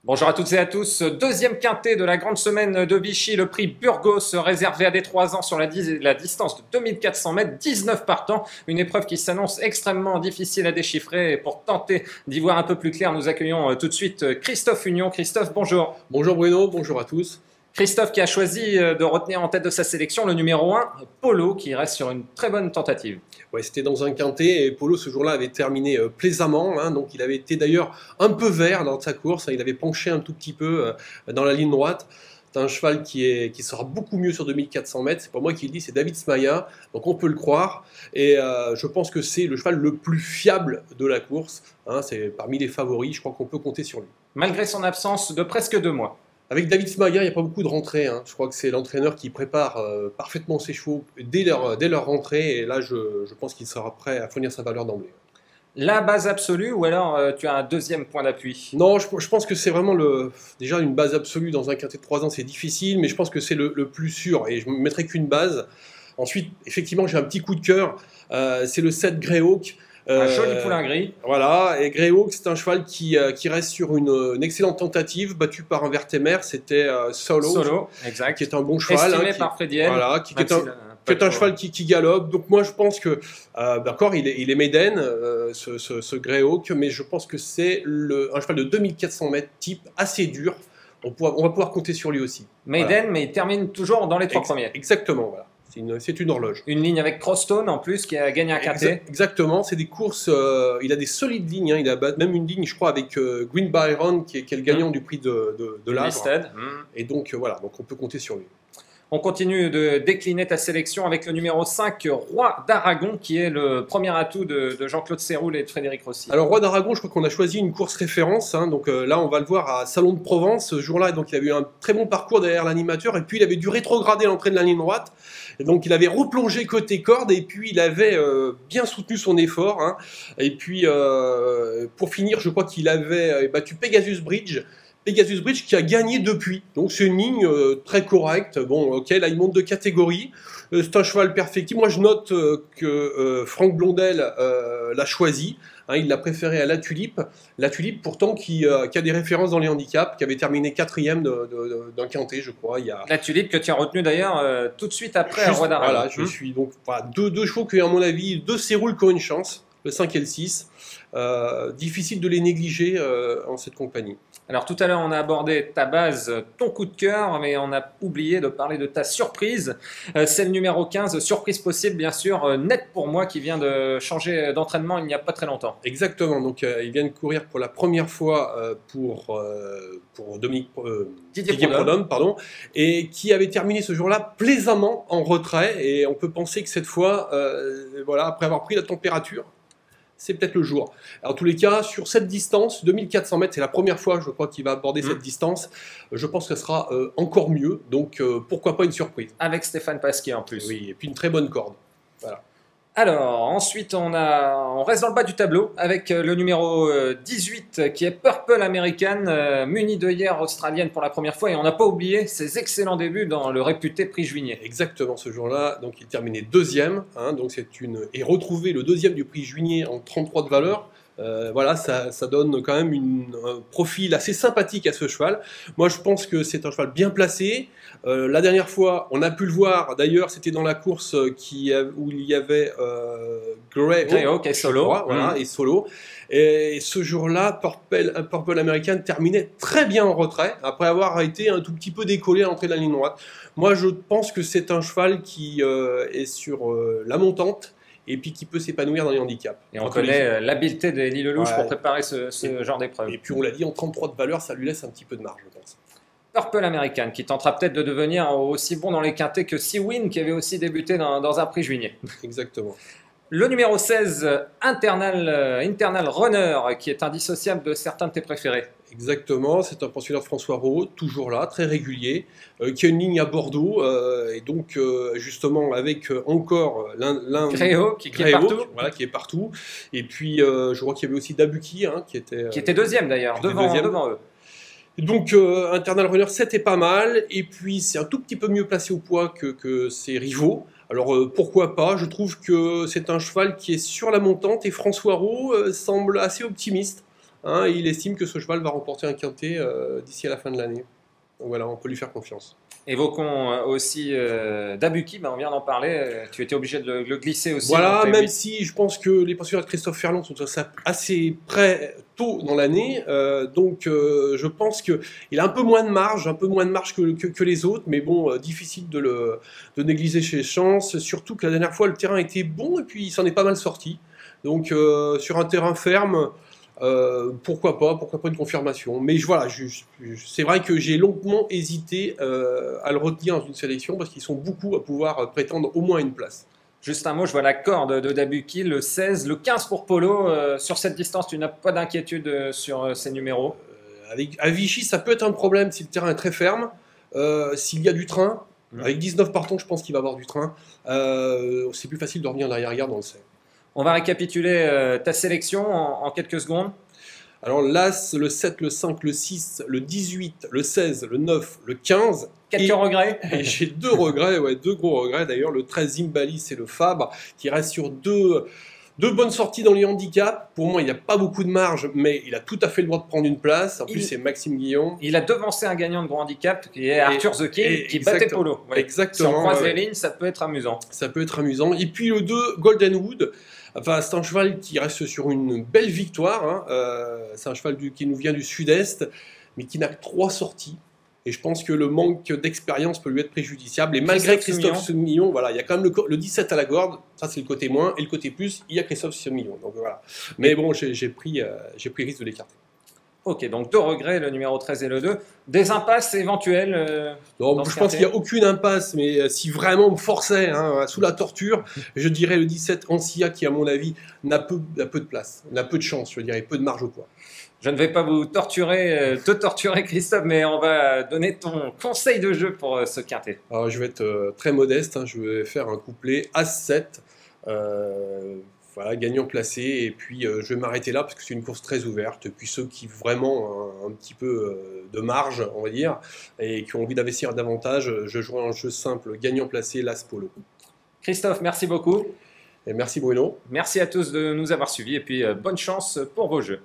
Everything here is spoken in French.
Bonjour à toutes et à tous, deuxième quintet de la grande semaine de Vichy, le prix Burgos réservé à des 3 ans sur la distance de 2400 mètres, 19 partants, une épreuve qui s'annonce extrêmement difficile à déchiffrer et pour tenter d'y voir un peu plus clair, nous accueillons tout de suite Christophe Union. Christophe, bonjour. Bonjour Bruno, bonjour à tous. Christophe qui a choisi de retenir en tête de sa sélection le numéro 1, Polo, qui reste sur une très bonne tentative. Ouais, c'était dans un quintet et Polo ce jour-là avait terminé plaisamment, donc il avait été d'ailleurs un peu vert dans sa course, il avait penché un tout petit peu dans la ligne droite. C'est un cheval qui sera beaucoup mieux sur 2400 mètres, c'est pas moi qui le dis, c'est David Smaya, donc on peut le croire. Et je pense que c'est le cheval le plus fiable de la course, c'est parmi les favoris, je crois qu'on peut compter sur lui. Malgré son absence de presque 2 mois. Avec David Smaya, il n'y a pas beaucoup de rentrées. Je crois que c'est l'entraîneur qui prépare parfaitement ses chevaux dès leur rentrée. Et là, je pense qu'il sera prêt à fournir sa valeur d'emblée. La base absolue ou alors tu as un deuxième point d'appui? Non, je pense que c'est vraiment déjà une base absolue dans un quintet de 3 ans, c'est difficile, mais je pense que c'est le plus sûr. Et je ne mettrai qu'une base. Ensuite, effectivement, j'ai un petit coup de cœur. C'est le 7 Greyhawk. Un joli poulain gris. Voilà, et Greyhawk, c'est un cheval qui reste sur une excellente tentative, battu par un Vertemer, c'était Solo, exact. Qui est un bon cheval. Estimé par Freddy L. Voilà, qui est un cheval qui galope. Donc moi, je pense que, d'accord, il est maiden, ce Greyhawk, mais je pense que c'est un cheval de 2400 mètres, type assez dur. On va pouvoir compter sur lui aussi. Maiden, voilà. Mais il termine toujours dans les 3 premiers. Exactement, voilà. C'est une horloge. Une ligne avec Crosstone en plus qui a gagné un quintet. Exactement, c'est des courses, il a des solides lignes, il a même une ligne je crois avec Green Byron qui est le gagnant du prix de l'Avre. Et donc voilà, donc on peut compter sur lui. On continue de décliner ta sélection avec le numéro 5, Roi d'Aragon, qui est le premier atout de Jean-Claude Serroul et de Frédéric Rossi. Alors Roi d'Aragon, je crois qu'on a choisi une course référence, donc là on va le voir à Salon de Provence, ce jour-là, donc il avait eu un très bon parcours derrière l'animateur, et puis il avait dû rétrograder l'entrée de la ligne droite, et donc il avait replongé côté corde, et puis il avait bien soutenu son effort, et puis pour finir, je crois qu'il avait battu Pegasus Bridge, qui a gagné depuis. Donc c'est une ligne très correcte. Bon, ok, là il monte de catégorie. C'est un cheval perfectible. Moi je note que Franck Blondel l'a choisi. Il l'a préféré à La Tulipe. La Tulipe pourtant qui a des références dans les handicaps, qui avait terminé 4e d'un quintet, je crois. La Tulipe que tu as retenu d'ailleurs tout de suite après Roi d'Aragon. Voilà, je suis donc deux chevaux qui à mon avis, 2 Serroul qui ont une chance, le 5 et le 6. Difficile de les négliger en cette compagnie. Alors tout à l'heure on a abordé ta base, ton coup de cœur, mais on a oublié de parler de ta surprise. C'est le numéro 15, surprise possible bien sûr, Net pour moi qui vient de changer d'entraînement il n'y a pas très longtemps. Exactement, donc il vient de courir pour la première fois pour Didier Prudhomme, pardon, et qui avait terminé ce jour-là plaisamment en retrait, et on peut penser que cette fois, voilà, après avoir pris la température, c'est peut-être le jour. Alors, en tous les cas, sur cette distance, 2400 mètres, c'est la première fois, je crois, qu'il va aborder cette distance. Je pense que ce sera encore mieux. Donc, pourquoi pas une surprise. Avec Stéphane Pasquier en plus. Oui, et puis une très bonne corde. Voilà. Alors, ensuite, on reste dans le bas du tableau avec le numéro 18 qui est Purple American, muni d'œillères australienne pour la première fois. Et on n'a pas oublié ses excellents débuts dans le réputé prix Juigné. Exactement, ce jour-là. Donc, il terminait 2e. Donc, et retrouver le 2e du prix Juigné en 33 de valeur. Voilà, ça donne quand même un profil assez sympathique à ce cheval. Moi, je pense que c'est un cheval bien placé. La dernière fois, on a pu le voir, d'ailleurs, c'était dans la course où il y avait Greyhawk et Solo. Voilà, et Solo. Et ce jour-là, Purple American terminait très bien en retrait, après avoir été un tout petit peu décollé à l'entrée de la ligne droite. Moi, je pense que c'est un cheval qui est sur la montante, et puis qui peut s'épanouir dans les handicaps. Et on connaît l'habileté d'Élie Lelouch pour préparer ce genre d'épreuve. Et puis on l'a dit, en 33 de valeur, ça lui laisse un petit peu de marge, je pense. Purple American, qui tentera peut-être de devenir aussi bon dans les quintets que Seawin, qui avait aussi débuté dans un prix Juigné. Exactement. Le numéro 16, Internal Runner, qui est indissociable de certains de tes préférés. Exactement, c'est un pensionnaire de François Rowe, toujours là, très régulier, qui a une ligne à Bordeaux, et donc justement avec encore Greyhawk qui est partout. Voilà, qui est partout. Et puis je crois qu'il y avait aussi Dabuki, qui était deuxième d'ailleurs, devant eux. Donc Internal Runner, c'était pas mal, et puis c'est un tout petit peu mieux placé au poids que ses rivaux. Alors pourquoi pas, je trouve que c'est un cheval qui est sur la montante, et François Rowe semble assez optimiste. hein, et il estime que ce cheval va remporter un quintet d'ici à la fin de l'année. Donc voilà, on peut lui faire confiance. Évoquons aussi Dabuki, on vient d'en parler, tu étais obligé de le glisser aussi. Voilà, même si je pense que les postulats de Christophe Ferland sont assez près tôt dans l'année, donc je pense qu'il a un peu moins de marge, que les autres, mais bon, difficile de négliger ses chances, surtout que la dernière fois le terrain était bon et puis il s'en est pas mal sorti. Donc sur un terrain ferme, pourquoi pas une confirmation. Mais voilà, c'est vrai que j'ai longuement hésité à le retenir dans une sélection parce qu'ils sont beaucoup à pouvoir prétendre au moins une place. Juste un mot, je vois la corde de Dabuki, le 16, le 15 pour Polo. Sur cette distance, tu n'as pas d'inquiétude sur ces numéros? À Vichy, ça peut être un problème si le terrain est très ferme. S'il y a du train, avec 19 partants, je pense qu'il va avoir du train. C'est plus facile de revenir en arrière-garde dans le 16. On va récapituler ta sélection en quelques secondes. Alors l'As, le 7, le 5, le 6, le 18, le 16, le 9, le 15. Quelques regrets? Et j'ai deux regrets, deux gros regrets d'ailleurs. Le 13, Zimbalis et le Fabre, qui restent sur deux bonnes sorties dans les handicaps. Pour moi, il n'y a pas beaucoup de marge, mais il a tout à fait le droit de prendre une place. En plus, c'est Maxime Guillon. Il a devancé un gagnant de gros handicap, qui est Arthur The King, qui battait Polo. Ouais. Exactement. Si on croise les lignes, ça peut être amusant. Ça peut être amusant. Et puis le 2, Golden Wood. Enfin, c'est un cheval qui reste sur une belle victoire. Hein. C'est un cheval qui nous vient du sud-est, mais qui n'a que 3 sorties. Et je pense que le manque d'expérience peut lui être préjudiciable. Et malgré Christophe Soumillon, voilà, il y a quand même le 17 à la corde. Ça, c'est le côté moins. Et le côté plus, il y a Christophe Soumillon. Donc voilà. Mais bon, j'ai pris risque de l'écarter. Ok, donc 2 regrets, le numéro 13 et le 2. Des impasses éventuelles non, je pense qu'il n'y a aucune impasse, mais si vraiment on me forçait sous la torture, je dirais le 17 Ancia qui, à mon avis, n'a peu de place, n'a peu de chance, je dirais, peu de marge au poids. Je ne vais pas vous te torturer Christophe, mais on va donner ton conseil de jeu pour ce quintet. Alors je vais être très modeste, je vais faire un couplet As-7. Voilà, gagnant placé, et puis je vais m'arrêter là parce que c'est une course très ouverte. Et puis ceux qui vraiment ont un petit peu de marge, on va dire, et qui ont envie d'investir davantage, je jouerai un jeu simple, gagnant placé, l'As Polo. Christophe, merci beaucoup. Et merci Bruno. Merci à tous de nous avoir suivis, et puis bonne chance pour vos jeux.